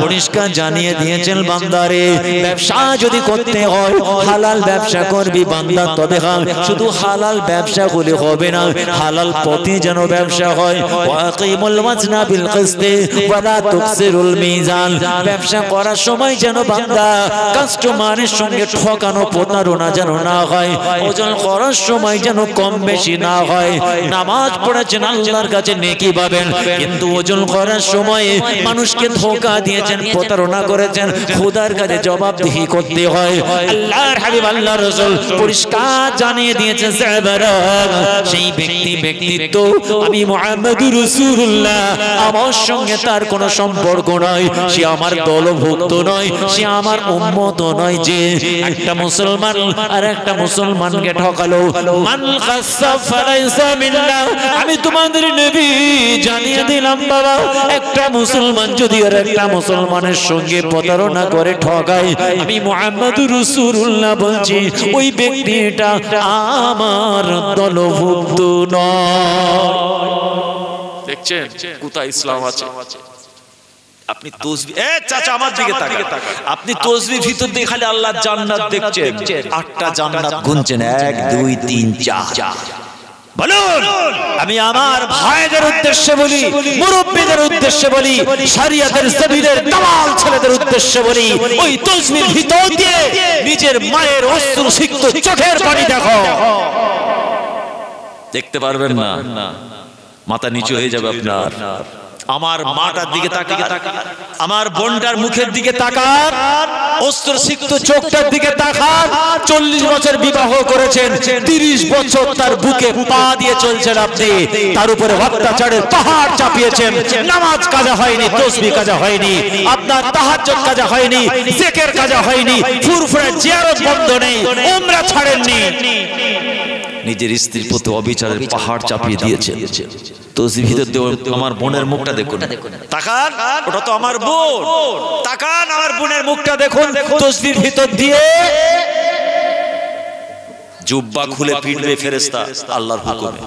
পরিষ্কার জানিয়ে দিয়েছেন বান্দারে ব্যবসা যদি করতে হয় হালাল ব্যবসা করবি বান্দা, তবে শুধু হালাল ব্যবসা করলে হবে না, হালাল পথে যেন ব্যবসা হয়। ওয়াকিমুল ওয়াজনা বিল কিসতি ওয়া লা তুকসিরুল মিজান, ব্যবসা করার সময় যেন বান্দা কাস্টমারের সঙ্গে ঠকানো প্রতারণা যেন না হয়, ওজন করার সময় যেন কম বেশি না হয়। নামাজ পড়েছেন আল্লাহর কাছে নেকি পাবেন, কিন্তু ওজন করার সময় মানুষকে ধোঁকা দিয়েছেন, প্রতারণা করেছেন, খোদার কাছে জবাবদিহি করতে হয়। আল্লাহর হাবিব আল্লাহর রাসূল পরিষ্কার জানিয়ে দিয়েছেন সাহাবারা, সেই ব্যক্তিত্ব আমি মুহাম্মদুর রাসূলুল্লাহ, আমার সঙ্গে তার কোনো সম্পর্ক নয়, সে আমার দলভুক্ত নয়, সে আমার উম্মত নয়। যে একটা মুসলমান আর একটা মুসলমানকে ঠকালো, মান খাসাফ ফালাইসা মিন্না, আমি তোমাদের নবী জানিয়ে দিলাম বাবা, একটা মুসলমান যদি আর একটা মুসলমানের সঙ্গে প্রতারণা করে ঠকায়, আমি মুহাম্মদুর রাসূলুল্লাহ বলছি ওই ব্যক্তিটা আমার দলভুক্ত নয়। দেখছেন কোথায় ইসলাম আছে? আপনি তসবিহ, চাচা আমার দিকে তাকান, আপনি তসবিহ ভিতর দিয়ে খালি আল্লাহর জান্নাত দেখছেন, 8টা জান্নাত গুনছেন, 1 2 3 4। বলুন, আমি আমার ভাইদের উদ্দেশ্যে বলি, মুরব্বিদের উদ্দেশ্যে বলি, শরিয়তের জমিনের দালাল ছেলেদের উদ্দেশ্যে বলি, ওই তসবিহর ভিতর দিয়ে নিজের মায়ের অশ্রুসিক্ত চোখের পানি দেখো, দেখতে পারবেন না, মাথা নিচু হয়ে যাবে আপনার। আমার মাটার দিকে তাকান, আমার বোনটার মুখের দিকে তাকান, অস্ত্রসিক্ত চোখটার দিকে তাকান। 40 বছর বিবাহ করেছেন, 30 বছর তার বুকে পা দিয়ে চলছেন আপনি, তার উপরে অত্যাচারের পাহাড় চাপিয়েছেন। নামাজ কাজা হয়নি, তাসবিহ কাজা হয়নি, আপনার তাহাজ্জুদ কাজা হয়নি, জিকির কাজা হয়নি, ফুরফুরে জিয়ারত বন্ধ নেই, উমরা ছাড়েননি, নিজের স্ত্রীর প্রতি অবিচারের পাহাড় চাপিয়ে দিয়েছেন। তসবিহ ভিতর দিয়ে আমার বোনের মুখটা দেখুন, তাকান, ওটা তো আমার বোন, তাকান আমার বোনের মুখটা দেখুন। তসবিহর ভিতর দিয়ে জুব্বা খুলে পিটবে ফেরেশতা আল্লাহর হুকুমে,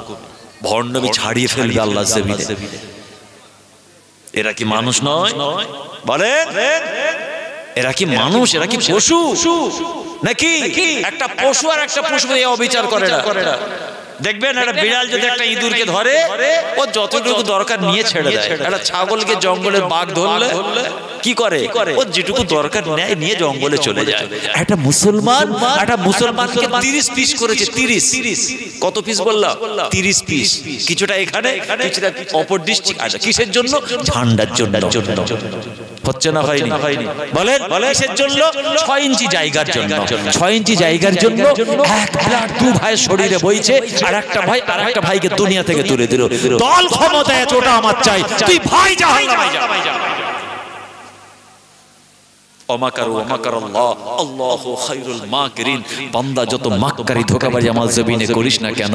ভণ্ডবি ছাড়িয়ে ফেলবে আল্লাহর জমিনে। এরা কি মানুষ নয়? বলেন, এরা কি মানুষ? এরা কি পশু নাকি? একটা পশু আর একটা পশু অবিচার করে না। দেখবেন একটা বিড়াল যদি একটা ইঁদুরকে ধরে, ও যতটুকু দরকার নিয়ে ছেড়ে দেয়। একটা ছাগলকে জঙ্গলের বাঘ ধরলে কি করে, ও যেটুকু দরকার নেয় নিয়ে জঙ্গলে চলে যায়। একটা মুসলমানকে 30 পিস করেছে, 30। কত পিস বললাম? 30 পিস। কিছুটা এখানে, কিছুটা অপর ডিস্ট্রিক্ট। কিসের জন্য? ঝান্ডার জন্য। হচ্ছে না হয়নি? বলেন কিসের জন্য? 6 ইঞ্চি জায়গার জন্য। 6 ইঞ্চি জায়গার জন্য এক ব্লাড 2 ভাইয়ের শরীরে বইছে, আর একটা ভাই আর একটা ভাইকে দুনিয়া থেকে তুলে দিল। দল ক্ষমতায় আছে, ওটা আমার চাই, তুই ভাই জাহান্নামে যা। বান্দা যত মাক্কারি ধোঁকাবাজি আমার জমিনে করিস না কেন,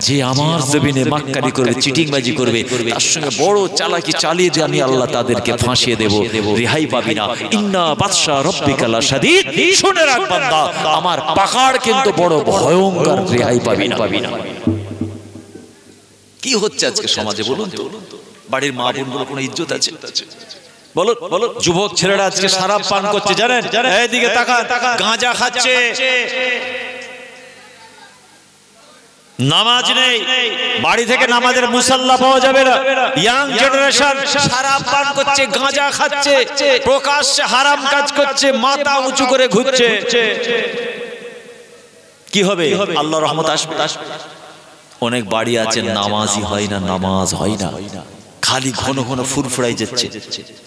যে আমার জমিনে মাক্কারি করবে, চিটিংবাজি করবে, তার সঙ্গে বড় চালাকি চালিয়ে যে আমি আল্লাহ তাদেরকে ফাঁসিয়ে দেব, রেহাই পাবি না। ইন্না বাদশা রব্বিকা লাশাদীদ, শুনে রাখ বান্দা, আমার পাহাড় কিন্তু বড় ভয়ঙ্কর, রেহাই পাবি না। কি হচ্ছে আজকে সমাজে বলুন তো? বাড়ির মা বোনগুলো কোনো ইজ্জত আছে? বলো, যুবক ছেলেরা আজকে শরাব পান করছে, জানেন? এইদিকে তাকান, গাঁজা খাচ্ছে, নামাজ নেই, বাড়ি থেকে নামাজের মুসাল্লা পাওয়া যাবে না। ইয়াং জেনারেশন শরাব পান করছে, গাঁজা খাচ্ছে, প্রকাশ্যে হারাম কাজ করছে, মাথা উঁচু করে ঘুরছে। কি হবে? আল্লাহর রহমত আসবে। অনেক বাড়ি আছে নামাজই হয় না, নামাজ হয় না, খালি ঘন ঘন ফুরফুরাই যাচ্ছে।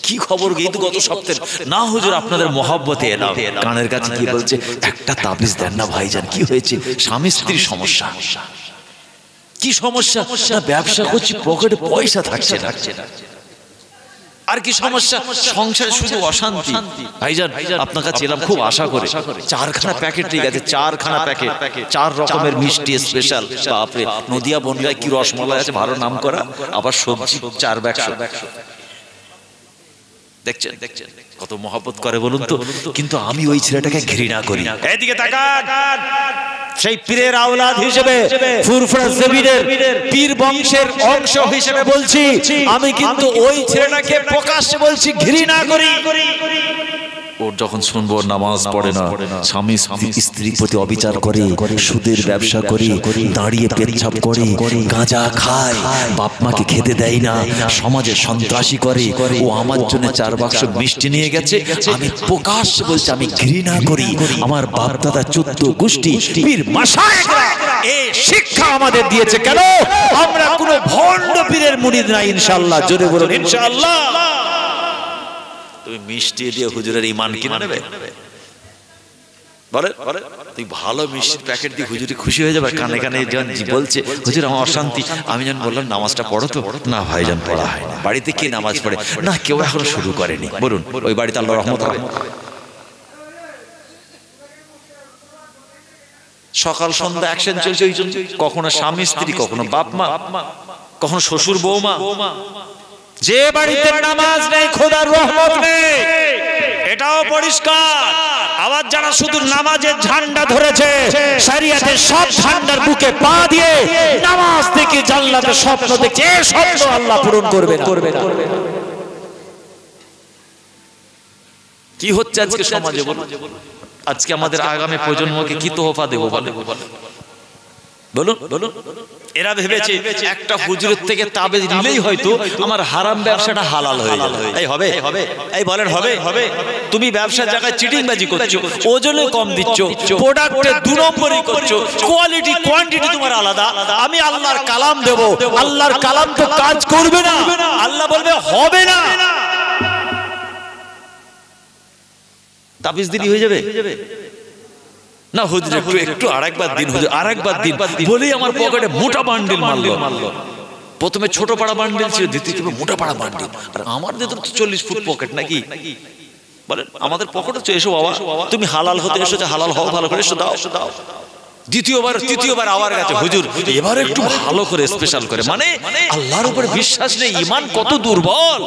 কি খবর? এই তো গত সপ্তাহে না হুজুর আপনাদের মহব্বতে এলাম, কানের কাছে কি বলছে, একটা তাবিজ দেন না ভাইজান। কি হয়েছে? স্বামী স্ত্রীর সমস্যা। কি সমস্যা? ব্যবসা করছি, পকেটে পয়সা থাকছে না। আর কি সমস্যা? সংসারে শুধু অশান্তি। ভাইজান আপনার কাছে এলাম খুব আশা করে, 4খানা প্যাকেট, ঠিক আছে, 4খানা প্যাকেট, 4 রকমের মিষ্টি স্পেশাল। বাপরে, নদিয়া বনগায় কি রসমালাই আছে, ভালো নাম করা, আবার সবজি 4 ব্যাগ। দেখছেন কত মহব্বত করে বলুন তো, কিন্তু আমি ওই ছেলেটাকে ঘৃণা করি। এদিকে তাকান, সেই পীরের আওলাদ হিসেবে, ফুরফুরা জমিনের পীর বংশের অংশ হিসেবে বলছি, আমি কিন্তু ওই ছেলেটাকে প্রকাশ্যে বলছি ঘৃণা করি। ওর যখন শুনবো নামাজ পড়ে না, স্বামী স্ত্রীর প্রতি অবিচার করে, সুদের ব্যবসা করে, দাঁড়িয়ে পেচ্ছাপ করে, গাঁজা খায়, বাপ মাকে খেতে দেয় না, সমাজে সন্ত্রাসী করে, ও আমার জন্য 4 বাক্স মিষ্টি নিয়ে গেছে, আমি প্রকাশ্যে বলছি আমি ঘৃণা করি। আমার বাপ দাদা 14 গোষ্ঠী পীর মাশায়েখরা এই শিক্ষা আমাদের দিয়েছে। কেন? আমরা কোনো ভণ্ড পীরের মুরিদ না ইনশাআল্লাহ। জোরে বলুন ইনশাআল্লাহ। তুমি মিষ্টি দিয়ে হুজুরের ঈমান কিনে নেবে? বলে তুই ভালো মিষ্টির প্যাকেট দিয়ে হুজুরি খুশি হয়ে যাবে। কানে কানে যখন বলছে হুজুর আমার অশান্তি, আমি যখন বললাম নামাজটা পড়ো তো, না ভাইজান পড়া হয় না। বাড়িতে কে নামাজ পড়ে? না কেউ এখনো শুরু করেনি। বলুন ওই বাড়িতে আল্লাহর রহমত হবে? সকাল সন্ধ্যা অ্যাকশন চলছে ওই জন্য, কখনো স্বামী স্ত্রী, কখনো বাপ মা, কখনো শ্বশুর বৌমা। যে বাড়িতে নামাজ নেই খোদার রহমত নেই, এটাও পরিষ্কার। আবার যারা শুধু নামাজের ঝান্ডা ধরেছে, শরিয়াতের সব ঝান্ডার বুকে পা দিয়ে নামাজ থেকে জান্নাতে স্বপ্ন দেখছে, এই স্বপ্ন আল্লাহ পূরণ করবে না। কি হচ্ছে আজকে সমাজে বলুন? আজকে আমাদের আগামী প্রজন্মকে কি তোহফা দেবো বলুন? এরা ভেবেছে একটা হুজুরের থেকে তাবিজ নিলেই হয়তো আমার হারাম ব্যবসাটা হালাল হয়ে যাবে। এই হবে? এই বলেন হবে? তুমি ব্যবসার জায়গায় চিটিংবাজি করছো, ওজনে কম দিচ্ছ, প্রোডাক্টে 2 নম্বরই করছো, কোয়ালিটি কোয়ান্টিটি তোমার আলাদা। আমি আল্লাহর কালাম দেব, আল্লাহর কালাম তো কাজ করবে না, আল্লাহ বলবে হবে না, তাবিজ দিলি হয়ে যাবে না। হুজুর একটু আরেকবার দিন, হুজুর আরেকবার দিন বলেই আমার পকেটে মোটা বান্ডিল মারলো। প্রথমে ছোট পাড়া বান্ডিল ছিল, দ্বিতীয় মোটা পাড়া বান্ডিল। আর আমাদের তো 40 ফুট পকেট নাকি বলেন? আমাদের পকেটে তো এসো বাবা, তুমি হালাল হতে এসেছো, হালাল হও, ভালো করে এসো, দাও। তৃতীয়বার আবার গেছে, হুজুর এবার একটু ভালো করে স্পেশাল করে। মানে আল্লাহর উপরে বিশ্বাস নেই, ঈমান কত দুর্বল।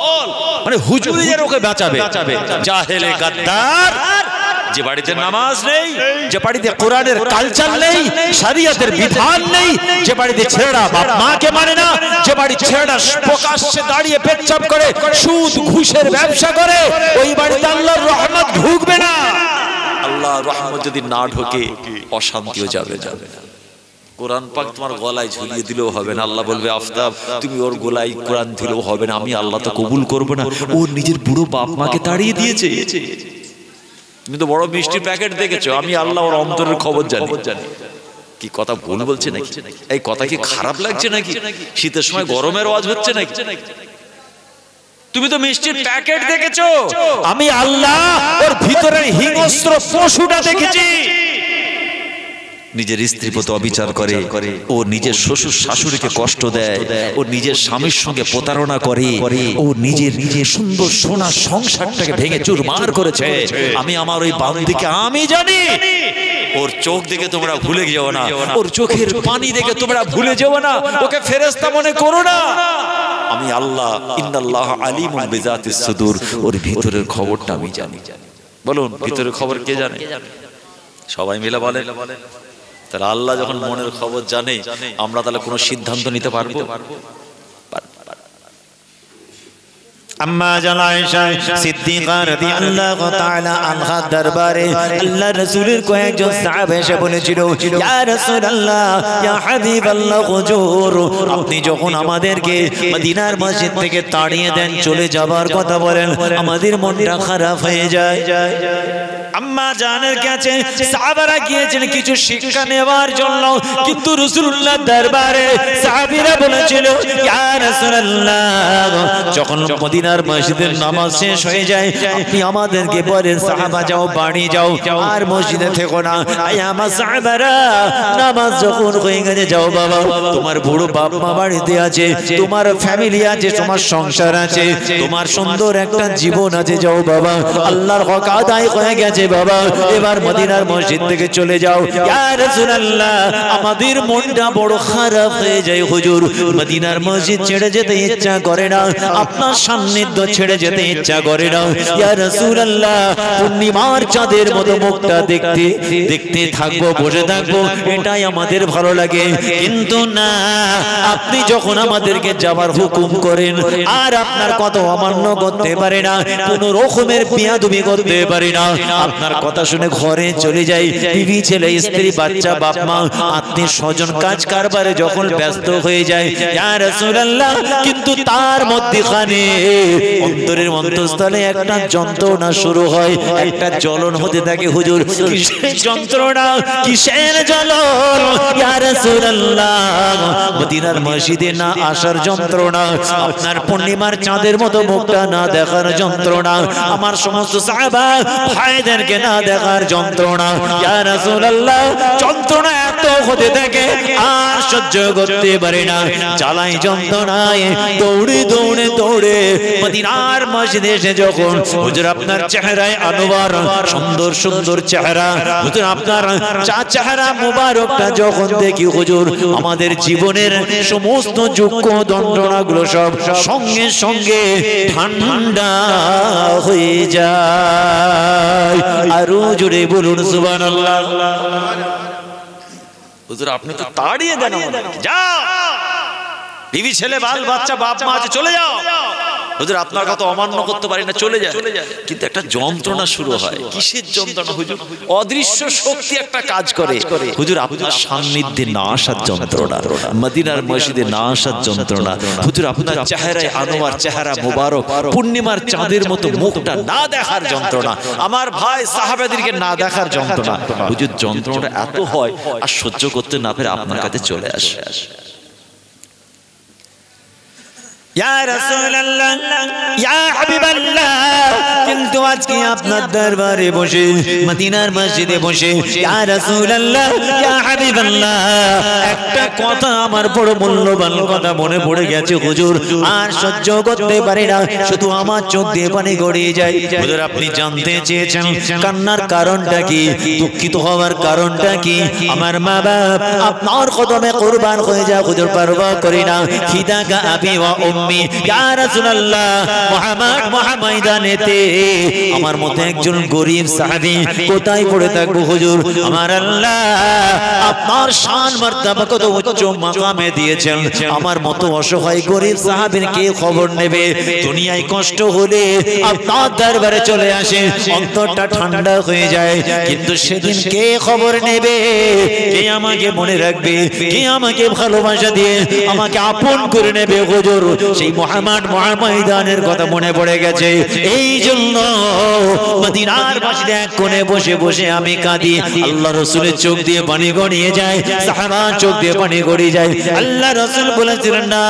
মানে হুজুরই যেন ওকে বাঁচাবে। জাহেলে গাদ্দার, যে বাড়িতে নামাজ নেই, যে বাড়িতে কোরআনের কালচার নেই, শরিয়তের বিধান নেই, যে বাড়িতে ছেলেরা বাপ মাকে মানে না, যে বাড়ির ছেলেরা প্রকাশ্যে দাঁড়িয়ে পেচ্ছাপ করে, সুদ ঘুষের ব্যবসা করে, ওই বাড়িতে আল্লাহর রহমত ঢুকবে না। আল্লাহর রহমত যদি না ঢোকে অশান্তিও যাবে না। কোরআন পাক তোমার গলায় ঝুলিয়ে দিলেও হবে না। আল্লাহ বলবে আফতাব তুমি ওর গলায় কোরআন দিলেও হবে না, আমি আল্লাহ তো কবুল করবো না। ও নিজের বুড়ো বাপ মাকে তাড়িয়ে দিয়েছে। তুমি তো বড় মিষ্টির প্যাকেট দেখেছো, আমি আল্লাহ ওর অন্তরের খবর জানি। কি কথা ভুল বলছে নাকি? এই কথা কি খারাপ লাগছে নাকি? শীতের সময় গরমের আওয়াজ হচ্ছে নাকি? তুমি তো মিষ্টির প্যাকেট দেখেছো, আমি আল্লাহ ওর ভিতরের হিংস্র পশুটা দেখেছি। নিজের স্ত্রীর প্রতি অবিচার করে, ও নিজের শ্বশুর শাশুড়িকে কষ্ট দেয়, ও নিজের স্বামীর সঙ্গে প্রতারণা করে, ও নিজের সুন্দর সোনার সংসারটাকে ভেঙে চুরমার করেছে। আমি আমার ওই বান্দিকে আমি জানি। ওর চোখ দেখে তোমরা ভুলে যাও না, ওর চোখের পানি দেখে তোমরা ভুলে যাও না, ওকে ফেরেশতা মনে করো না। আমি আল্লাহ ইন্নাল্লাহ আলিমুন বিযাতিস সুদূর, ওর ভিতরের খবরটা আমি জানি। বলুন ভিতরের খবর কে জানে? সবাই মিলে বলে। তাহলে আল্লাহ যখন মনের খবর জানে, আমরা তাহলে কোনো সিদ্ধান্ত নিতে পারবো? আম্মা জান আয়েশা সিদ্দিকা রাদিয়াল্লাহু তাআলা আনহা দরবারে আল্লাহর রাসূলের কয়েকজন সাহাবা এসে বলেছিল, ইয়া রাসূলুল্লাহ ইয়া হাবিবাল্লাহ হুজুর, আপনি যখন আমাদেরকে মদিনার মসজিদ থেকে তাড়িয়ে দেন, চলে যাবার কথা বলেন, আমাদের মনটা খারাপ হয়ে যায়। আম্মা জানের কাছে সাহাবারা গিয়েছেন কিছু শিক্ষা নেওয়ার জন্য, কিন্তু রাসূলুল্লাহ দরবারে সাহাবীরা বলেছিল, ইয়া রাসূলুল্লাহ যখন মদিনার মসজিদের নামাজ শেষ হয়ে যায়, আপনি আমাদেরকে বলেন সাহাবা যাও বাড়ি যাও, আর মসজিদে থেকো না। আয় আমার সাহাবারা, নামাজ যখন হয়ে গেছে যাও বাবা, তোমার বুড়ো বাপ মা বাড়িতে আছে, তোমার ফ্যামিলি আছে, তোমার সংসার আছে, তোমার সুন্দর একটা জীবন আছে, যাও বাবা, আল্লাহর হক আদায় হয়ে গেছে বাবা, এবার মদিনার মসজিদ থেকে চলে যাও। ইয়া রাসূলুল্লাহ আমাদের মনটা বড় খারাপ হয়ে যায় হুজুর, মদিনার মসজিদ ছেড়ে যেতে ইচ্ছা করে না, আপনার সামনে সান্নিধ্য ছেড়ে যেতে ইচ্ছা করে না। ইয়া রাসূলুল্লাহ, পূর্ণিমার চাঁদের মতো মুখটা দেখতে দেখতে থাকবো, বসে থাকবো, এটাই আমাদের ভালো লাগে। কিন্তু না, আপনি যখন আমাদেরকে যাবার হুকুম করেন আর আপনার কথা অমান্য করতে পারে না, কোন রকমের বিয়াদবি করতে পারে না, আপনার কথা শুনে ঘরে চলে যাই, বিবি ছেলে স্ত্রী বাচ্চা বাপ মা আত্মীয় স্বজন কাজ কারবারে যখন ব্যস্ত হয়ে যায়, ইয়া রাসূলুল্লাহ, কিন্তু তার মধ্যখানে অন্তরের অন্তঃস্থলে একটা যন্ত্রণা শুরু হয়, একটা জ্বলন হতে থাকে। হুজুর, কিসের যন্ত্রণা, কিসের জ্বলন? ইয়া রাসূলুল্লাহ, মদিনার মসজিদে না আসার যন্ত্রণা, আপনার পূর্ণিমার চাঁদের মতো মুখটা না দেখার যন্ত্রণা, আমার সমস্ত সাহাবা ভাইদেরকে না দেখার যন্ত্রণা। ইয়া রাসূলুল্লাহ, যন্ত্রণা এত হতে থাকে আর সহ্য করতে পারে না, জ্বালাই যন্ত্রণায় দৌড়ে দৌড়ে দৌড়ে মদিনার মসজিদে এসে যখন হুজুর আপনার চেহারায় আনোয়ার, সুন্দর সুন্দর চেহারা, হুজুর আপনার চেহারা মুবারকটা যখন দেখি হুজুর, আমাদের জীবনের সমস্ত দুঃখ যন্ত্রণাগুলো সব সঙ্গে সঙ্গে ঠান্ডা হয়ে যায়। আরো জোরে বলুন সুবহানাল্লাহ। হুজুর আপনি তো তাড়িয়ে দেন, যাও বিবি ছেলে বাল বাচ্চা বাপ মা আছে, চলে যাও। হুজুর আপনার কথা অমান্য করতে পারি না, চলে যায়। কিন্তু একটা যন্ত্রণা শুরু হয়। কিসের যন্ত্রণা হুজুর? অদৃশ্য শক্তি একটা কাজ করে। হুজুর আপনার সান্নিধ্যে না আসার যন্ত্রণা, মদিনার মসজিদে না আসার যন্ত্রণা, হুজুর আপনার চেহারায় আনোয়ার, চেহারা মুবারক, পূর্ণিমার চাঁদের মতো মুখটা না দেখার যন্ত্রণা, আমার ভাই সাহাবাদেরকে না দেখার যন্ত্রণা। হুজুর যন্ত্রণাটা এত হয় আর সহ্য করতে না পেরে আপনার কাছে চলে আসে। ইয়া রাসূলুল্লাহ, ইয়া হাবিবাল্লাহ, কিন্তু আজকে আপনার দরবারে বসে, মদিনার মসজিদে বসে, ইয়া রাসূলুল্লাহ, ইয়া হাবিবাল্লাহ, একটা কথা আমার বড় মূল্যবান কথা মনে পড়ে গেছে হুজুর, আর সহ্য করতে পারি না, শুধু আমার চোখ দিয়ে পানি গড়িয়ে যায়। হুজুর আপনি জানতে চেয়েছেন কান্নার কারণটা কি, দুঃখিত হওয়ার কারণটা কি? আমার মা বাপ আপনার কদমে কুরবান হয়ে যায় হুজুর, পারওয়া করি না। ফিদাকা আবি ওয়া উম্মি, ইয়া রাসূলুল্লাহ, ময়দানেতে আমার মতো একজন গরীব সাহাবী কোথায় পড়ে থাকবো হুজুর? আমার আল্লাহ আপনার শান মর্তবা কত উচ্চ মাকামে দিয়েছেন, আমার মতো অসহায় গরীব সাহাবীর কে খবর নেবে? দুনিয়ায় কষ্ট হলে আপনার দরবারে চলে আসে, অন্তরটা ঠান্ডা হয়ে যায়, কিন্তু সেদিন কে খবর নেবে? কে আমাকে মনে রাখবে? কে আমাকে ভালোবাসা দিয়ে আমাকে আপন করে নেবে হুজুর? সেই মুহাম্মদ ময়দানের কথা মনে পড়ে গেছে। এই জন্য মদিনার মসজিদে এক কোণে বসে বসে আমি কাঁদি, আল্লাহ রাসূলের চোখ দিয়ে পানি গড়িয়ে যায়, সাহাবার চোখ দিয়ে পানি গড়িয়ে যায়। আল্লাহ রাসূল বলেছিলেন, না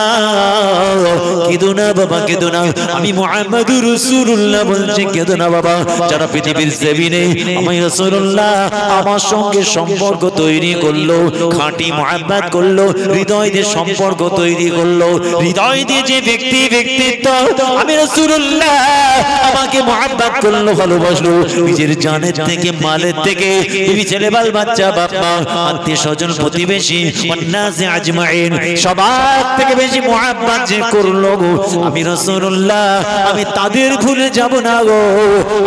কেঁদো না বাবা, কেঁদো না, আমি মুহাম্মদুর রাসূলুল্লাহ বলছি, কেঁদো না বাবা। যারা পৃথিবীর জমিনে আমি রাসূলুল্লাহ আমার সঙ্গে সম্পর্ক তৈরি করলো, খাঁটি মুহাব্বত করলো, হৃদয় দিয়ে সম্পর্ক তৈরি করলো, হৃদয় দিয়ে যে ব্যক্তিত্ব আমি রাসূলুল্লাহ আমাকে মুহাব্বত করলো, ভালোবাসলো, নিজের জানের থেকে মালের থেকে, বিবি ছেলে বাল বাচ্চা বাপ মা আত্মীয় স্বজন প্রতিবেশী ওয়ান্নাসি আজমাইন সবার থেকে বেশি মুহাব্বত যে করলো গো আমি রাসূলুল্লাহ, আমি তাদের ভুলে যাব না গো,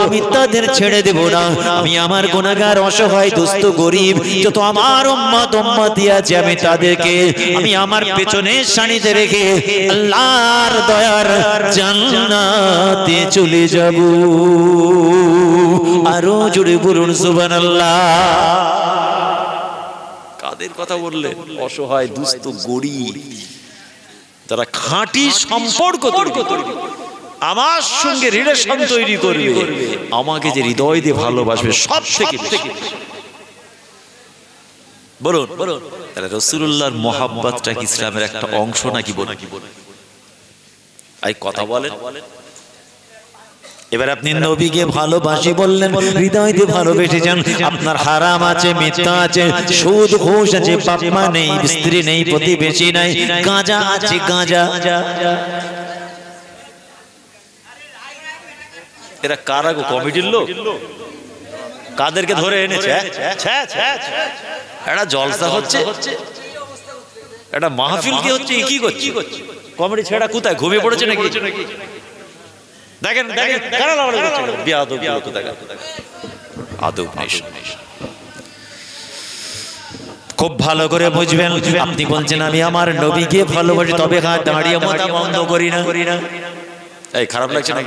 আমি তাদের ছেড়ে দেব না। আমি আমার গুনাহগার অসহায় দুস্থ গরিব যত আমার উম্মতি আছে, আমি তাদেরকে আমি আমার পেছনে সানিতে রেখে আল্লাহর দয়ার জান্নাতে চলে যাব। আরো জোরে বলুন সুবহানাল্লাহ। কাদের কথা বললেন? অসহায় দুস্থ গরিব যারা খাঁটি সম্পর্ক তৈরি করবে, আমার সঙ্গে রিলেশন তৈরি করবে, আমাকে যে হৃদয় দিয়ে ভালোবাসবে সব থেকে বেশি। বলুন তাহলে রাসূলুল্লাহর মহব্বতটা কি ইসলামের একটা অংশ নাকি? বলুন এই কথা বলেন। এবার আপনি নবীকে ভালোবাসি বললেন, হৃদয় দিয়ে ভালোবেসেছেন, আপনার হারাম আছে, মিথ্যা আছে, সুদ ঘুষ আছে, বাপ মা নেই, স্ত্রী নেই, প্রতিবেশী নাই, গাঁজা আছে, গাঁজা। এরা কারা গো? কমিটির লোক? কাদেরকে ধরে এনেছে? একটা জলসা হচ্ছে, একটা মাহফিল কি হচ্ছে, কি করছে? কমিটি ছেড়া কোথায় ঘুমিয়ে পড়েছে নাকি? দেখেন দেখেন বেয়াদব দেখেন আদব নেই। খুব ভালো করে বুঝবেন, আপনি বলছেন আমি আমার নবীকে ভালোবাসি তবে দাঁড়িয়ে মাথা বন্ধ করি না। এই খারাপ লাগছে না?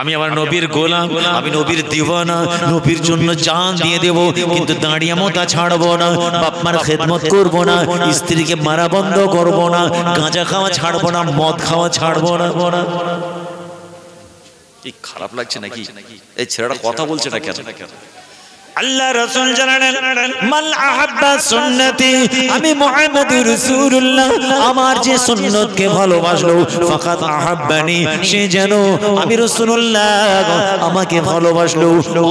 আমি আমার নবীর গোলাম, আমি নবীর দিওয়ানা, নবীর জন্য জান দিয়ে দেব, কিন্তু দাঁড়িয়ে মাথা ছাড়বো না, বাপ মার খেদমত করবো না, স্ত্রীকে মারা বন্ধ করবো না, গাঁজা খাওয়া ছাড়বো না, মদ খাওয়া ছাড়বো না। কি খারাপ লাগছে নাকি? এই ছেলেটা কথা বলছে না কেন? আল্লাহ রাসূল জানালেন মান আহাব্বা সুন্নতি, আমি মুহাম্মদুর রাসূলুল্লাহ আমার যে সুন্নতকে ভালোবাসলো, ফাকাত আহাব্বানি, সে যেন আমি রাসূলুল্লাহ আমাকে ভালোবাসলো।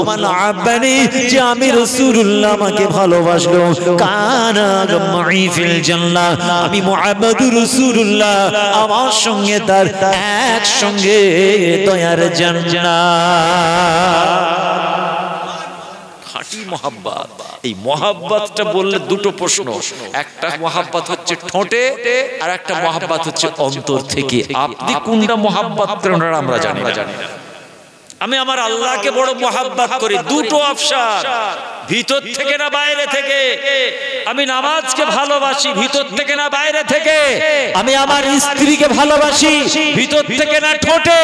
মান আহাব্বানি, যে আমি রাসূলুল্লাহ আমাকে ভালোবাসলো, কানা মাই ফিল জান্নাহ, আমি মুহাম্মদুর রাসূলুল্লাহ আমার সঙ্গে তার একসঙ্গে দয়ার জান্নাত। খাঁটি মহাব্বত। এই মহাব্বতটা বললে দুটো প্রশ্ন, একটা মহাব্বত হচ্ছে ঠোঁটে আর একটা মহাব্বত হচ্ছে অন্তর থেকে। আপনি কোনটা মহাব্বত করেন আমরা জানি না। আমি আমার আল্লাহকে বড় মহাব্বত করি, দুটো অপশন, ভিতর থেকে না বাইরে থেকে। আমি নামাজকে ভালোবাসি, ভিতর থেকে না বাইরে থেকে। আমি আমার স্ত্রীকে ভালোবাসি, ভিতর থেকে না ঠোঁটে।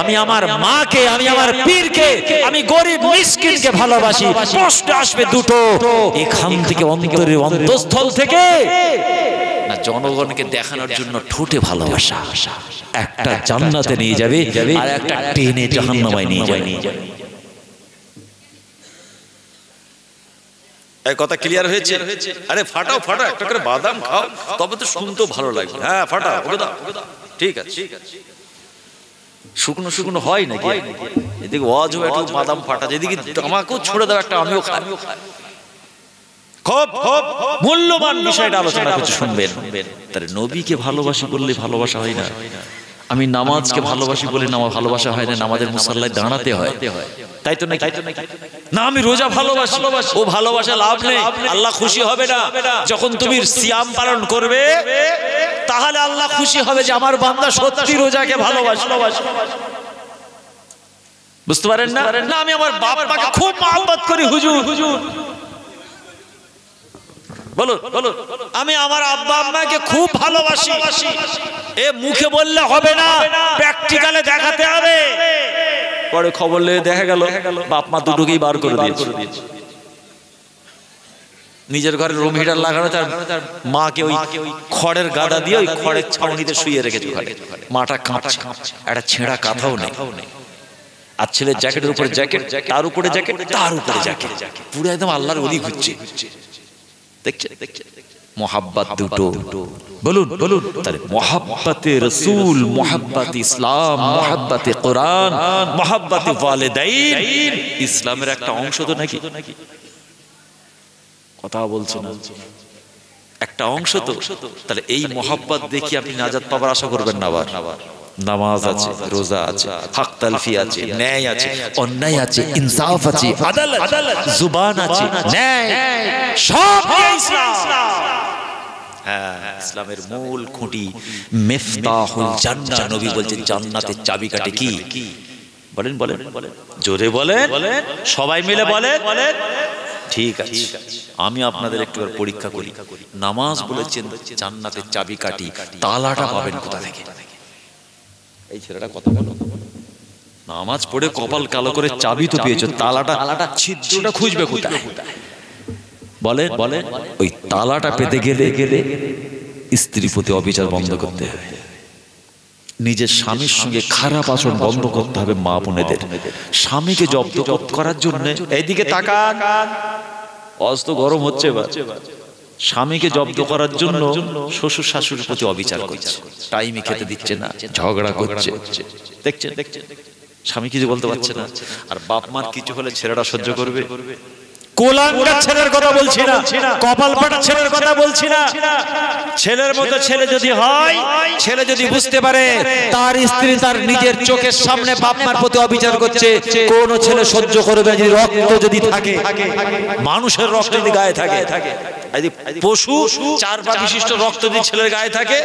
আমি আমার মাকে, আমি আমার পীরকে, আমি গরিব মিসকিনকে ভালোবাসি। প্রশ্ন আসবে দুটো, এখান থেকে অন্তরের অন্তঃস্থল থেকে না জনগণকে দেখানোর জন্য ঠোঁটে ভালোবাসা। একটা জান্নাতে নিয়ে যাবে আর একটা টেনে জাহান্নামে নিয়ে যাবে। এই কথা ক্লিয়ার হয়েছে? আরে ফাটাও ফাটাও, একটা করে বাদাম খাও, তবে তো শুনতেও ভালো লাগবে। হ্যাঁ ফাটাও, ওকে দাও, ঠিক আছে। শুকনো শুকনো হয় নাকি? এদিকে ওয়াজ হবে, একটু বাদাম ফাটা, যেদিকে আমাকেও ছড়ে দাও একটা, আমিও খাই। খুব মূল্যবান বিষয়টা আলোচনা করতে শুনবেন। তাহলে নবীকে ভালোবাসি বললে ভালোবাসা হয় না। আমি নামাজকে ভালোবাসি বলে নামাজ ভালোবাসা হয় না, নামাজের মুসাল্লায় দাঁড়াতে হয়, তাই তো নাকি? না আমি রোজা ভালোবাসি, ও ভালোবাসা লাভ নেই, আল্লাহ খুশি হবে না। যখন তুমি সিয়াম পালন করবে তাহলে আল্লাহ খুশি হবে যে আমার বান্দা সত্যি রোজাকে ভালোবাসে। বুঝতে পারেন না? না আমি আমার বাপ মাকে খুব মহব্বত করি হুজুর, বলুন বলুন, আমি আমার আব্বা আম্মাকে খুব ভালোবাসি। এ মুখে বললে হবে না, প্র্যাকটিক্যালে দেখাতে হবে। পরে খবর লেগে দেখা গেল বাপ মা দুটোকেই বার করে দিয়েছে। নিজের ঘরে রুম হিটার লাগানো, তার মাকে ওই খড়ের গাদা দিয়ে ওই খড়ের ছাউনিতে শুয়ে রেখেছে। মাটা কাঁপছে, একটা ছেঁড়া কাঁথাও নেই। আর ছেলের জ্যাকেটের উপরে জ্যাকেট, তার উপরে জ্যাকেট, তার উপরে জ্যাকেট, পুরো একদম আল্লাহর ওলি ঘুরছে। মোহাব্বত দুটো, বলুন বলুন। তাহলে মোহাব্বতে রাসূল, মোহাব্বতে ইসলাম, মোহাব্বতে কোরআন, মোহাব্বতে ওয়ালিদাইন ইসলামের একটা অংশ তো নাকি? কথা বলছেন না, একটা অংশ তো। তাহলে এই মোহাব্বত দেখি আপনি নাজাত পাবার আশা করবেন না। আবার নামাজ আছে, রোজা আছে, হক তালফি আছে, ন্যায় আছে, অন্যায় আছে, ইনসাফ আছে, আদালত, জুবান আছে, ন্যায়, সব ইসলাম। হ্যাঁ, ইসলামের মূল খুঁটি মিফতাহুল জান্নাহ। নবী বলছেন জান্নাতের চাবিকাঠি কি? বলেন বলেন জোরে বলেন, সবাই মিলে বলেন। ঠিক আছে, আমি আপনাদের একটু পরীক্ষা করি। নামাজ বলেছেন জান্নাতের চাবিকাঠি, তালাটা পাবেন কোথা থেকে? এই ছেলেটা কথা বলো, নামাজ পড়ে কপাল কালো করে চাবি তো পেয়েছো, তালাটা ছিদ্রটা খুঁজবে কোথায়? বলেন বলেন। ওই তালাটা পেতে গেলে স্ত্রীর প্রতি অবিচার বন্ধ করতে হবে, নিজের স্বামীর সঙ্গে খারাপ আচরণ বন্ধ করতে হবে। মা বোনেদের স্বামীকে জব্দ করার জন্য এইদিকে তাকান, অস্ত গরম হচ্ছে, স্বামীকে জব্দ করার জন্য শ্বশুর শাশুড়ির প্রতি অবিচার করছে, টাইমে খেতে দিচ্ছে না, ঝগড়া করছে। দেখছেন দেখছেন, স্বামী কিছু বলতে পারছে না। আর বাপ মার কিছু হলে ছেলেটা সহ্য করবে? কোলাঙ্গার ছেলের কথা বলছি না, কপাল ফাটা ছেলের কথা বলছি না। ছেলের মতো ছেলে যদি হয়, ছেলে যদি বুঝতে পারে তার স্ত্রী তার নিজের চোখের সামনে বাপ মার প্রতি অবিচার করছে, কোন ছেলে সহ্য করবে? যদি রক্ত যদি থাকে, মানুষের রক্ত যদি গায়ে থাকে, পশু চার পা বিশিষ্ট রক্ত যদি ছেলের গায়ে থাকে,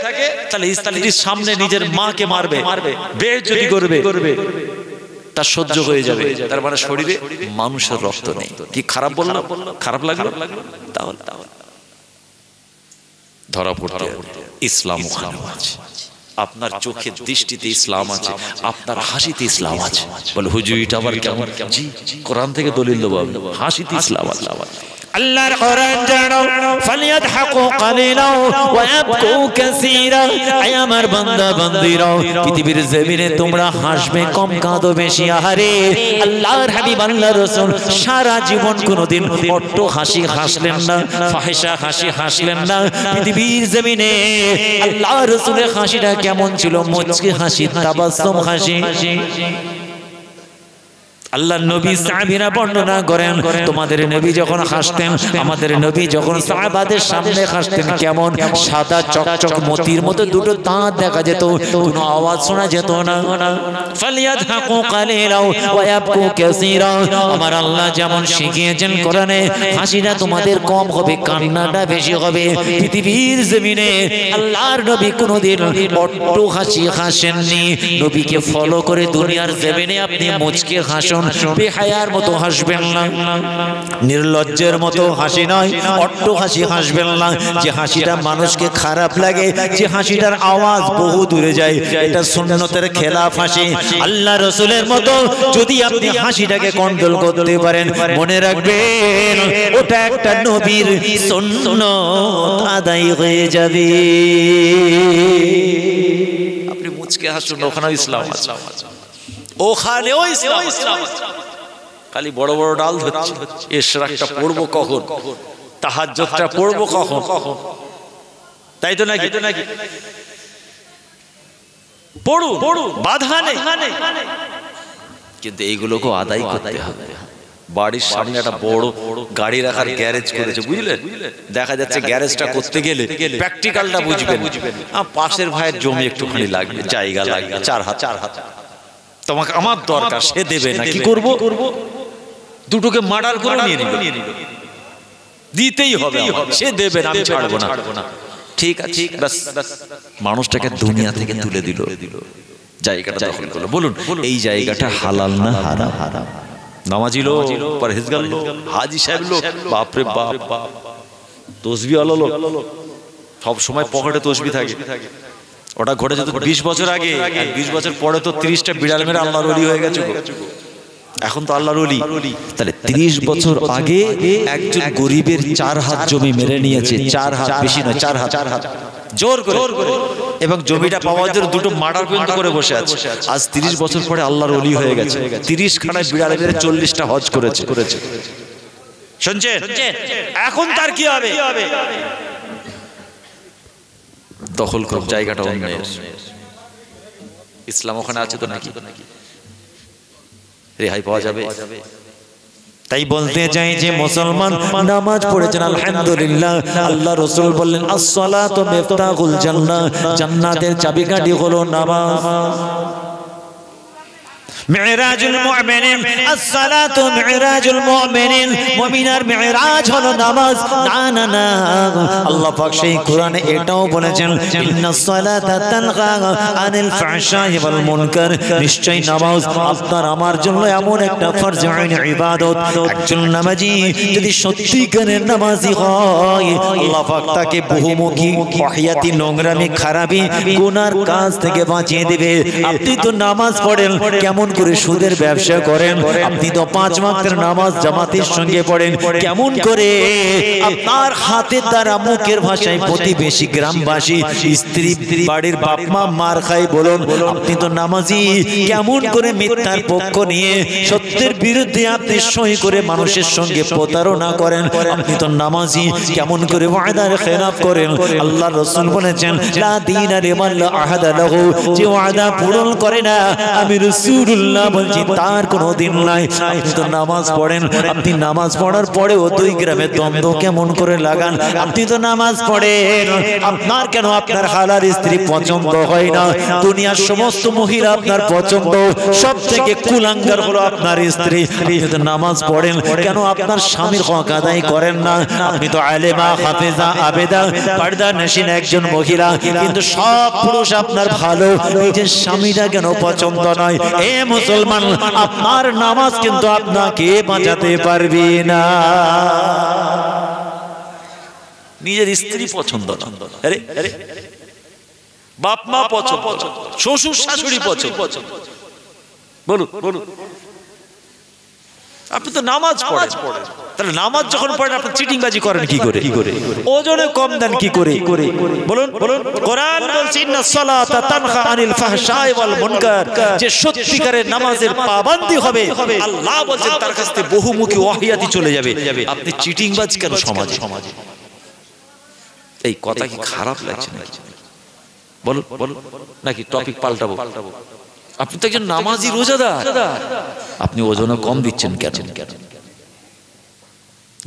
তাহলে স্ত্রীর সামনে নিজের মাকে মারবে, বেশ যদি করবে, তার সহ্য হয়ে যাবে। তার মানে শরীরে মানুষের রক্ত নেই। কি খারাপ বললাম? খারাপ লাগলো? তাহলে ধরা পড়তে ইসলাম ওখানে আছে, আপনার চোখের দৃষ্টিতে ইসলাম আছে, আপনার হাসিতে ইসলাম আছে। বলে হুজুর এটা আবার কেমন? জি, কোরআন থেকে দলিল দেব, হাসিতে ইসলাম আছে। আল্লাহর কোরআন জানো, ফালিয়াদহাকু কালিলা ওয়া ইয়াবকু কাসীরা। আয় আমার বান্দা বান্দীরা, পৃথিবীর জমিনে তোমরা হাসবে কম, কাঁদো বেশি। আহারে আল্লাহর হাবিব আল্লাহর রাসূল সারা জীবন কোনোদিন অট্ট হাসি হাসলেন না, ফাহিশা হাসি হাসলেন না। পৃথিবীর জমিনে আল্লাহর রাসূলের হাসিটা কেমন ছিল? মুচকি হাসি, তাবাসসুম হাসি। আল্লাহর নবী সাহাবীরা বর্ণনা করেন, তোমাদের নবী যখন হাসতেন, আমাদের নবী যখন সাহাবাদের সামনে হাসতেন, কেমন সাদা চকচক মতির মতো দুটো দাঁত দেখা যেত, কোনো আওয়াজ শোনা যেত না। ফালিয়াদহাকু কালিলা ওয়া ইয়াবকু কাসীরা। আমার আল্লাহ যেমন শিখিয়েছেন কোরআনে, হাসিটা তোমাদের কম হবে, কান্নাটা বেশি হবে। পৃথিবীর জমিনে আল্লাহর নবী কোনোদিন অট্ট হাসি হাসেননি। নবীকে ফলো করে দুনিয়ার জমিনে আপনি মুচকে হাসুন, বেহায়ার মতো হাসবেন না, নির্লজ্জের মতো হাসি নয়, অট্ট হাসি হাসবেন না। যে হাসিটা মানুষকে খারাপ লাগে, যে হাসিটার আওয়াজ বহু দূরে যায়, এটা সুন্নতের খেলাফ হাসি। আল্লাহ রাসূলের মতো যদি আপনি হাসিটাকে কন্ট্রোল করতে পারেন, মনে রাখবেন ওটা একটা নবীর সুন্নত আদায় হয়ে যাবে। আপনি মুচকে হাসুন, ওখানেও ইসলাম আছে, ওখানেও ইসলাম। খালি বড় বড় ডাল ধরছে, ইশরাকটা পড়বো কখন, তাহাজ্জুদটা পড়বো কখন, তাই তো নাকি? পড়ুন, বাধা নেই, কিন্তু এইগুলোকে আদায় করতে হবে। বাড়ির সামনে একটা বড় গাড়ি রাখার গ্যারেজ করেছে, বুঝলেন? দেখা যাচ্ছে গ্যারেজটা করতে গেলে প্র্যাকটিক্যালটা বুঝবেন, পাশের ভাইয়ের জমি একটুখানি লাগবে, জায়গা লাগবে, 4 হাত, তোমাকে আমার দরকার, সে দেবে না, কি করব? দুটোকে মার্ডার করে নিয়ে নিল, দিতেই হবে, সে দেবে না, আমি ছাড়বো না। ঠিক আছে, মানুষটাকে দুনিয়া থেকে তুলে দিল, জায়গাটা দখল করলো। বলুন এই জায়গাটা হালাল না হারাম? নামাজি লোক, পরহেজগার লোক, হাজি সাহেব লোক, বাপরে বাপ, তসবিহ আলো লোক, সব সময় পকেটে তসবিহ থাকে। ওটা ঘটে যেত 20 বছর আগে, 20 বছর পরে তো 30টা বিড়াল মেরে আল্লাহর ওলি হয়ে গেছে। এখন তো আল্লাহর ওলি। তাহলে 30 বছর আগে একজন গরিবের 4 হাত জমি মেরে নিয়েছে, 4 হাত, বেশি নয়, 4 হাত জোর করে, এবং জমিটা পাওয়ার জন্য দুটো মার্ডার পর্যন্ত করে বসে আছে। আজ 30 বছর পরে আল্লাহর ওলি হয়ে গেছে। 30 খানায় বিড়াল মেরে 40টা হজ করেছে। শুনছেন? এখন তার কি হবে? দখল করব জায়গাটা অন্যের। ইসলাম ওখানে আছে তো নাকি? রেহাই পাওয়া যাবে? তাই বলতে চাই যে মুসলমান নামাজ পড়েছেন আলহামদুলিল্লাহ। আল্লাহ রাসূল বললেন আস-সালাতু মিফতাহুল জান্নাহ, জান্নাতের চাবিকাঠি হলো নামাজ। মিরাজুল মুমিনিন, as-সালাতু মিরাজুল মুমিনিন, মুমিনের মিরাজ হলো নামাজ। না না, আল্লাহ পাক সেই কোরআনে এটাও বলেছেন ইন্নাস সালাতা তানহা আনিল ফাহশাই ওয়াল মুনকার, নিশ্চয়ই নামাজ আপনার আমার জন্য এমন একটা ফরজ আইন ইবাদত। একজন নামাজি যদি সত্যিকারের নামাজি হয়, আল্লাহ পাক তাকে বহুমুখী ওয়াহিয়াতি, নোংরামি, খারাপি, গুনার কাজ থেকে বাঁচিয়ে দিবে। আপনি তো নামাজ পড়েন, কেমন করে সুদের ব্যবসা করেন? আপনি তো 5 ওয়াক্তের নামাজ জামাতের সঙ্গে পড়েন, কেমন করে আপনার হাতের দ্বারা মুখের ভাষায় প্রতিবেশী, গ্রামবাসী, স্ত্রী, বাড়ির বাপ মা মার খায় বলুন? আপনি তো নামাজি, কেমন করে মিথ্যার পক্ষ নিয়ে সত্যের বিরুদ্ধে আপনি সই করে মানুষের সঙ্গে প্রতারণা করেন? আপনি তো নামাজি, কেমন করে ওয়াদার খেলাফ করেন? আল্লাহর রাসূল বলেছেন লা দীনা লিমান লা আহাদা লাহু, যে ওয়াদা পূরণ করে না আমি রাসূলুল্লাহ আলহামদুলিল্লাহ বলছি তার কোনো দিন নাই। আপনি তো নামাজ পড়েন, আপনি নামাজ পড়ার পরেও দুই গ্রামে দ্বন্দ্ব কেমন করে লাগান? আপনি তো নামাজ পড়েন, আপনার কেন আপনার হালাল স্ত্রী পছন্দ হয় না? দুনিয়ার সমস্ত মহিলা আপনার পছন্দ, সব থেকে কুলাঙ্গার হলো আপনার স্ত্রী। আপনি তো নামাজ পড়েন, কেন আপনার স্বামীর হক আদায় করেন না? আপনি তো আলেমা, হাফেজা, আবেদা, পর্দা নশীন একজন মহিলা, কিন্তু সব পুরুষ আপনার ভালো, নিজের স্বামীরা কেন পছন্দ নয়? এ মুসলমান, আপনার নামাজ কিন্তু আপনাকে বাঁচাতে পারবে না। নিজের স্ত্রী পছন্দ না, আরে আরে বাপ মা পছন্দ, শ্বশুর শাশুড়ি পছন্দ, বলুন বলুন। আপনি তো নামাজ পড়েন, তাহলে নামাজ যখন পড়েন আপনি চিটিংবাজি করেন কি করে? ওজনে কম দেন কি করে? বলুন বলুন। কোরআন বলছে ইন্নাস সালাতা তানহা আনিল ফাহশাই ওয়াল মুনকার, যে সত্যিকারের নামাজের পাবন্দি হবে আল্লাহ বলছেন তার কাছ থেকে বহুমুখী ওয়াহিয়াতি চলে যাবে। আপনি চিটিংবাজ কেন সমাজে? এই কথা কি খারাপ লাগছে নাকি? বলুন বলুন, নাকি টপিক পাল্টাবো? আপনি তো একজন নামাজি রোজাদার, আপনি ওজনে কম দিচ্ছেন কেন?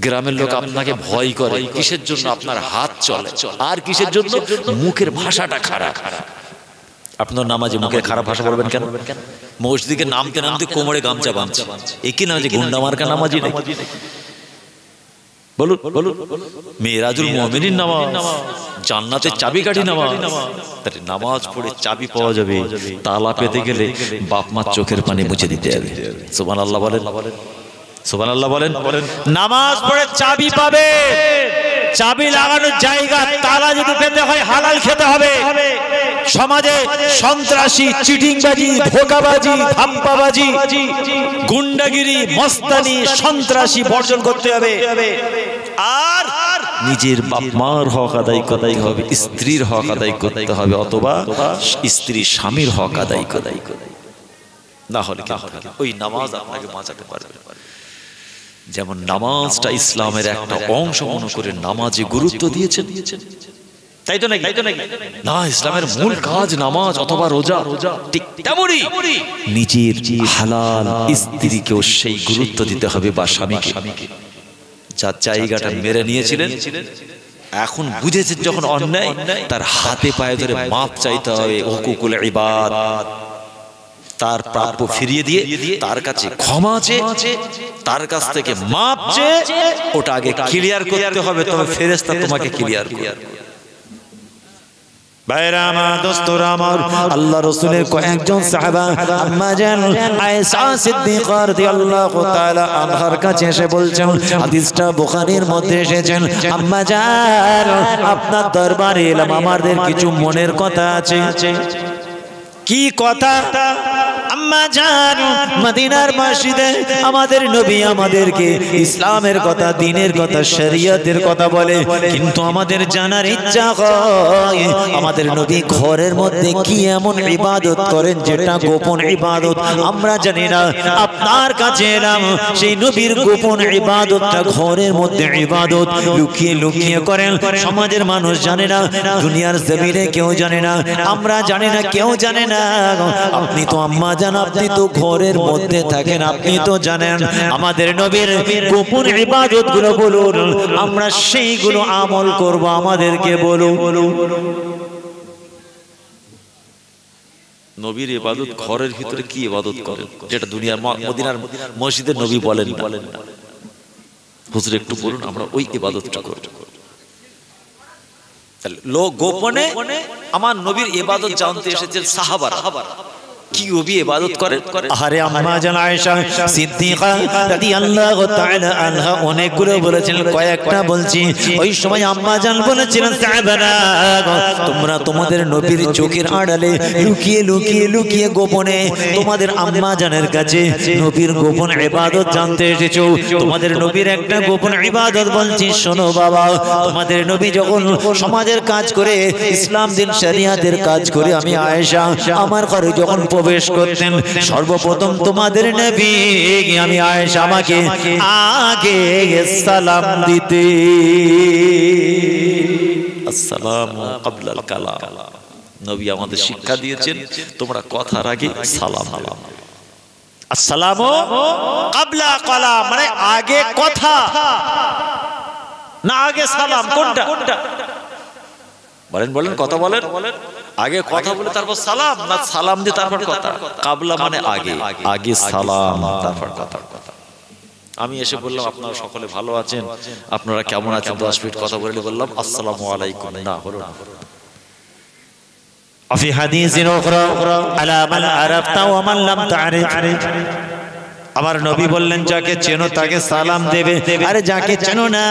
গ্রামের লোক আপনাকে ভয় করে কিসের জন্য? আপনার হাত চলে, আর কিসের জন্য? মুখের ভাষাটা খারাপ। আপনার নামাজে মুখে খারাপ ভাষা বলবেন কেন? মসজিদে নামতে নামতে কোমরে গামছা বাঁধছে, একই নামাজে গুন্ডা মার্কা নামাজি নাকি? বলুন বলুন। মেরাজুল মুমিনিন নামাজ, জান্নাতের চাবিকাঠি নামাজ। তাহলে নামাজ পড়ে চাবি পাওয়া যাবে, তালা পেতে গেলে বাপ মার চোখের পানি মুছে দিতে হবে। সুবহানাল্লাহ বলেন, সুবহানাল্লাহ বলেন। নামাজ পড়ে চাবি পাবে, চাবি লাগানোর জায়গা, তালা যদি পেতে হয় হালাল খেতে হবে। সমাজে সন্ত্রাসী, চিটিংবাজি, ধোঁকাবাজি, ধাপ্পাবাজি, গুন্ডাগিরি, মস্তানি, সন্ত্রাসী বর্জন করতে হবে। আর নিজের বাপ মার হক আদায় করতে হবে, স্ত্রীর হক আদায় করতে হবে, অথবা স্ত্রী স্বামীর হক আদায় করতে হবে। না হলে ওই নামাজ আপনাকে বাঁচাতে পারবে। যেমন নামাজটা ইসলামের একটা অংশ মনে করে নামাজে গুরুত্ব দিয়েছেন, তাই তো নাকি? না, ইসলামের মূল কাজ নামাজ অথবা রোজা। ঠিক তেমনি নিজের হালাল স্ত্রীকেও সেই গুরুত্ব দিতে হবে, বা স্বামীকে। যার জায়গাটা মেরে নিয়েছিলেন, এখন বুঝেছেন যখন অন্যায়, তার হাতে পায়ে ধরে মাপ চাইতে হবে। হুকুকুল ইবাদ, তার প্রাপ্য ফিরিয়ে দিয়ে তার কাছে ক্ষমা চেয়ে, তার কাছ থেকে মাপ চেয়ে ওটা আগে ক্লিয়ার করতে হবে, তবে ফেরেশতা তোমাকে ক্লিয়ার করবে। ভাইরা আমার, দোস্তরা আমার, আল্লাহ রাসূলের কয়েকজন সাহাবা আম্মা জান আয়েশা সিদ্দিকা রাদিয়াল্লাহু তাআলা আনহার কাছে এসে বলছেন, হাদিসটা বুখারীর মধ্যে এসেছে, আম্মা জান আপনার দরবারে এলাম, আমাদের কিছু মনের কথা আছে। কি কথা? আম্মা জান, মদিনার মসজিদে আমাদের নবী আমাদেরকে ইসলামের কথা, দ্বীনের কথা, শরীয়তের কথা বলে, কিন্তু আমাদের জানার ইচ্ছা হয় আমাদের নবী ঘরের মধ্যে কি এমন ইবাদত করেন যেটা গোপন ইবাদত আমরা জানি না। আপনার কাছে এলাম, সেই নবীর গোপন ইবাদতটা, ঘরের মধ্যে ইবাদত লুকিয়ে লুকিয়ে করেন, সমাজের মানুষ জানে না, দুনিয়ার জমিনে কেউ জানে না, আমরা জানি না, কেউ জানে না। আপনি তো আম্মা জান, আপনি তো ঘরের মধ্যে থাকেন, আপনি তো জানেন আমাদের নবীর গোপন ইবাদত গুলো বলুন, আমরা সেইগুলো আমল করব, আমাদেরকে বলুন। নবীর ইবাদত ঘরের ভিতরে কি ইবাদত করেন যেটা দুনিয়ার মদিনার মসজিদের নবী বলেন না? হুজুর একটু বলুন, আমরা ওই ইবাদতটা করব। লোক গোপনে আমার নবীর ইবাদত জানতে এসেছেন সাহাবারা, কি ওবি ইবাদত করেন? আরে আম্মা জান আয়েশা সিদ্দিকা রাদিয়াল্লাহু তাআলা আনহা অনেকগুলো বলেছেন, কয়েকটা বলছি। ওই সময় আম্মা জান বলেছিলেন, সাহাবারা তোমরা তোমাদের নবীর চোখের আড়ালে লুকিয়ে লুকিয়ে লুকিয়ে গোপনে তোমাদের আম্মা জানের কাছে নবীর গোপন ইবাদত জানতে এসেছো। তোমাদের নবীর একটা গোপন ইবাদত বলছি, শোনো বাবা, তোমাদের নবী যখন সমাজের কাজ করে, ইসলাম দিন শরিয়াতের কাজ করে, আমি আয়েশা আমার ঘরে যখন প্রবেশ করতেন, সর্বপ্রথম তোমাদের নবী আমি আয়েশা আমাকে আগে সালাম দিতে, আসসালামু ক্বাবলাল কালাম। নবী আমাদের শিক্ষা দিয়েছেন, তোমরা কথার আগে সালাম। আসসালামু ক্বাবলা কালাম, মানে আগে কথা না আগে সালাম? কোনটা বলেন বলেন, কথা বলেন। আগে কথা বলে তারপর সালাম, না সালাম দিয়ে তারপর কথা? ক্বাবলা মানে আগে, আগে সালাম তারপর কথা। আমি এসে বললাম আপনারা সকলে ভালো আছেন, আপনারা কেমন আছেন, 10 মিনিট কথা বলে বললাম আসসালামু আলাইকুম, না হলো না। وفي حديث أخرى على من عرفت ومن لم تعرف, আমার নবী বললেন যাকে চেনো তাকে সালাম দেবে, আরে যাকে চেনো না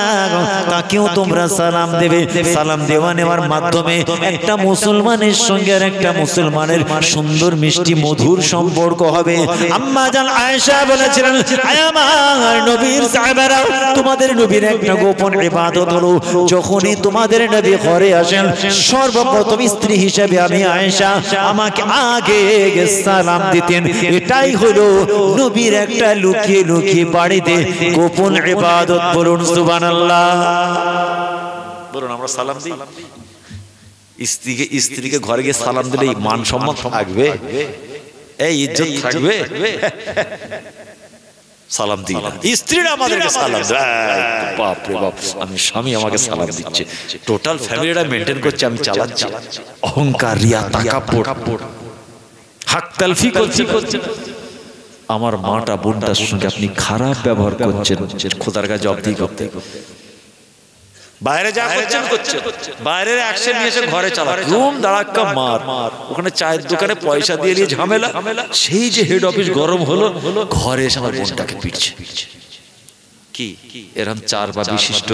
তাকেও তোমরা সালাম দেবে। সালাম দেওয়া নেওয়ার মাধ্যমে একটা মুসলমানের সঙ্গে আর একটা মুসলমানের সুন্দর মিষ্টি মধুর সম্পর্ক হবে। আম্মা জান আয়েশা বলেছিলেন, আমার নবীর সাহাবারা, তোমাদের নবীর একটা গোপন ইবাদত হলো যখনই তোমাদের নবী ঘরে আসেন সর্বপ্রথম স্ত্রী হিসেবে আমি আয়েশা আমাকে আগে সালাম দিতেন। এটাই হলো নবীর একটা লুকিয়ে লুকিয়ে বাড়িতে গোপন ইবাদত। বলুন সুবহানাল্লাহ। বলুন আমরা সালাম দিই। স্ত্রীকে ঘরে গিয়ে সালাম দিলে মান সম্মান থাকবে, এই ইজ্জত থাকবে? সালাম দিই না, স্ত্রীরা আমাদেরকে সালাম দেয়। বাপ রে বাপ, আমি স্বামী আমাকে সালাম দিচ্ছে, টোটাল ফ্যামিলিটা মেইনটেইন করছে, আমি চালাচ্ছি। অহংকার, রিয়া, তাকাব্বুর, হক তালফি করছে। আমার মাটা বোনটার সঙ্গে আপনি খারাপ ব্যবহার করছেন, খোদার কাছে জবাবদিহি করতে। বাইরে যা করছেন, বাইরের অ্যাকশন নিয়ে এসে ঘরে চালা, রুম দাঁড়াক্কা মার, ওখানে চায়ের দোকানে পয়সা দিয়ে নিয়ে ঝামেলা। সেই যে হেড অফিস গরম হলো, ঘরে এসে আমার বোনটাকে পিটছে। কি এরকম 4 বা বিশিষ্ট